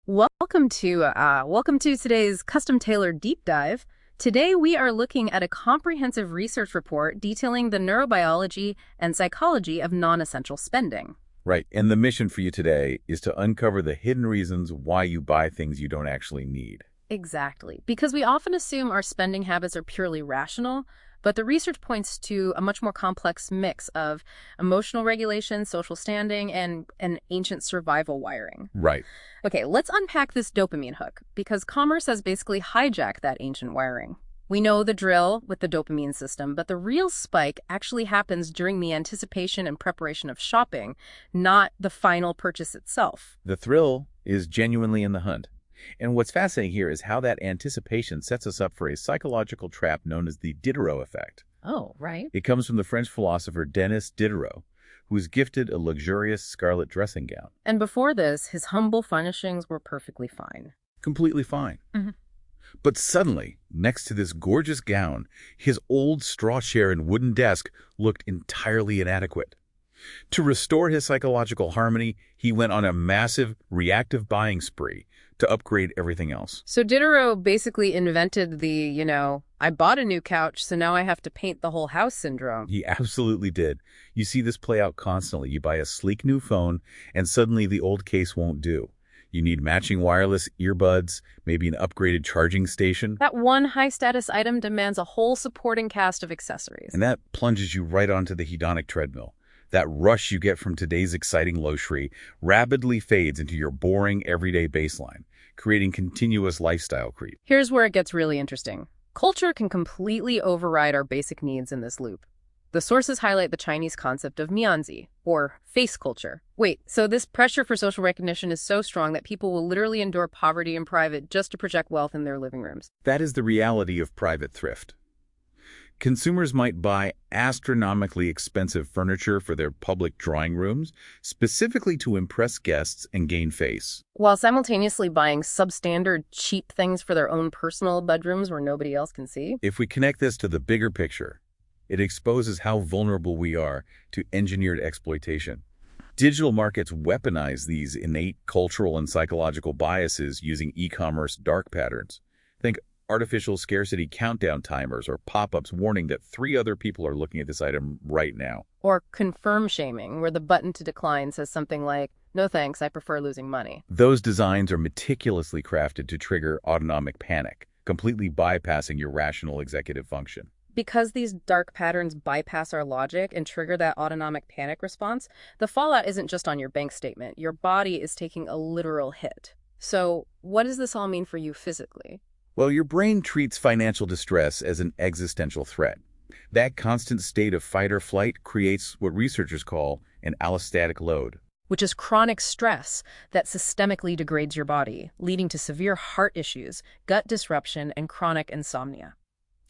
Welcome to today's custom-tailored deep dive. Today we are looking at a comprehensive research report detailing the neurobiology and psychology of non-essential spending. Right. And the mission for you today is to uncover the hidden reasons why you buy things you don't actually need. Exactly, because we often assume our spending habits are purely rational, but the research points to a much more complex mix of emotional regulation, social standing, and an ancient survival wiring. Right. Okay, let's unpack this dopamine hook, because commerce has basically hijacked that ancient wiring. We know the drill with the dopamine system, but the real spike actually happens during the anticipation and preparation of shopping, not the final purchase itself. The thrill is genuinely in the hunt. And what's fascinating here is how that anticipation sets us up for a psychological trap known as the Diderot effect. Oh, right. It comes from the French philosopher Denis Diderot, who was gifted a luxurious scarlet dressing gown. And before this, his humble furnishings were perfectly fine. Completely fine. Mhm. But suddenly, next to this gorgeous gown, his old straw chair and wooden desk looked entirely inadequate. To restore his psychological harmony, he went on a massive reactive buying spree to upgrade everything else. So Diderot basically invented I bought a new couch, so now I have to paint the whole house syndrome. He absolutely did. You see this play out constantly. You buy a sleek new phone, and suddenly the old case won't do. You need matching wireless earbuds, maybe an upgraded charging station, That one high-status item demands a whole supporting cast of accessories. and that plunges you right onto the hedonic treadmill. That rush you get from today's exciting luxury rapidly fades into your boring everyday baseline, creating continuous lifestyle creep. Here's where it gets really interesting. Culture can completely override our basic needs in this loop. The sources highlight the Chinese concept of mianzi, or face culture. Wait, so this pressure for social recognition is so strong that people will literally endure poverty in private just to project wealth in their living rooms. That is the reality of private thrift. Consumers might buy astronomically expensive furniture for their public drawing rooms, specifically to impress guests and gain face. While simultaneously buying substandard, cheap things for their own personal bedrooms where nobody else can see. If we connect this to the bigger picture, it exposes how vulnerable we are to engineered exploitation. Digital markets weaponize these innate cultural and psychological biases using e-commerce dark patterns. Think artificial scarcity countdown timers or pop-ups warning that 3 other people are looking at this item right now. Or confirm shaming, where the button to decline says something like, "No thanks, I prefer losing money." Those designs are meticulously crafted to trigger autonomic panic, completely bypassing your rational executive function. Because these dark patterns bypass our logic and trigger that autonomic panic response, the fallout isn't just on your bank statement. Your body is taking a literal hit. So what does this all mean for you physically? Well, your brain treats financial distress as an existential threat. That constant state of fight or flight creates what researchers call an allostatic load. Which is chronic stress that systemically degrades your body, leading to severe heart issues, gut disruption, and chronic insomnia.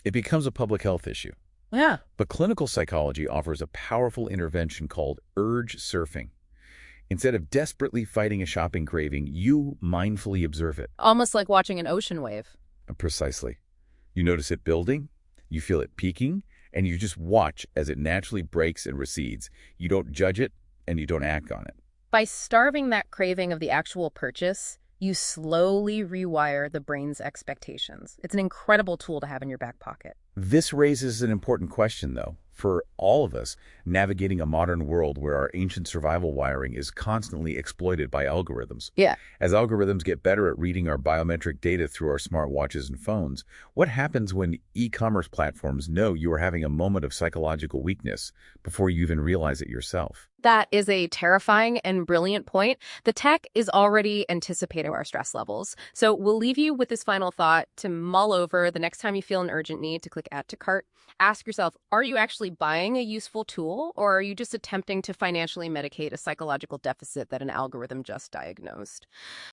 It becomes a public health issue. Yeah. But clinical psychology offers a powerful intervention called urge surfing. Instead of desperately fighting a shopping craving, you mindfully observe it. Almost like watching an ocean wave. Precisely. You notice it building, you feel it peaking, and you just watch as it naturally breaks and recedes. You don't judge it, and you don't act on it. By starving that craving of the actual purchase, you slowly rewire the brain's expectations. It's an incredible tool to have in your back pocket. This raises an important question, though. For all of us, navigating a modern world where our ancient survival wiring is constantly exploited by algorithms. Yeah. As algorithms get better at reading our biometric data through our smartwatches and phones, what happens when e-commerce platforms know you are having a moment of psychological weakness before you even realize it yourself? That is a terrifying and brilliant point. The tech is already anticipating our stress levels. So we'll leave you with this final thought to mull over the next time you feel an urgent need to click add to cart. Ask yourself, are you actually buying a useful tool, or are you just attempting to financially medicate a psychological deficit that an algorithm just diagnosed?